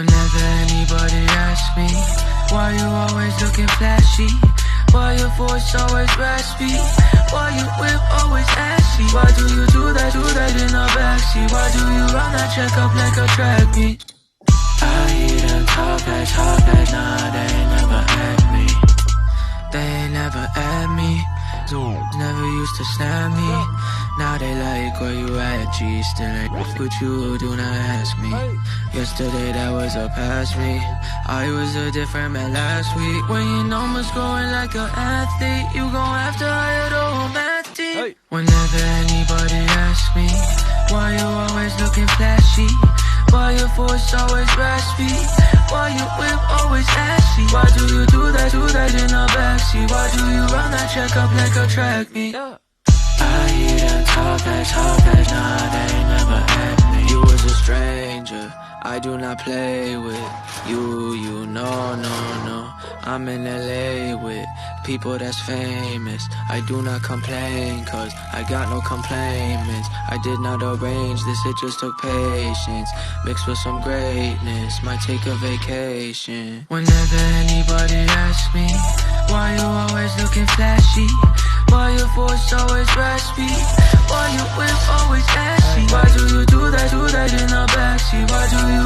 Whenever anybody asks me why you always looking flashy, why your voice always raspy, why your whip always ashy, why do you do that in the backseat, why do you run that check up like a track meet? I hear them talk that, nah, they ain't never at me. They ain't never at me. Never used to snap me. Now they like where you at, G. Still ain't with you, do not ask me. Yesterday that was a past me. I was a different man last week. When your numbers growing like an athlete, you gon' have to hire the whole math team. Whenever anybody asks me why you always looking flashy, why your voice always raspy, why your whip always ashy, why do you do that in the backseat, why do you run that check up like a track meet? I hear them talk that, nah, they ain't never at me. You was a stranger, I do not play with you know, no. I'm in LA with people that's famous. I do not complain, cause I got no complaints. I did not arrange this, it just took patience, mixed with some greatness, might take a vacation. Whenever anybody asks me why you always looking flashy, why your voice always raspy, why your whip always ashy, why do you do that in the backseat, why do you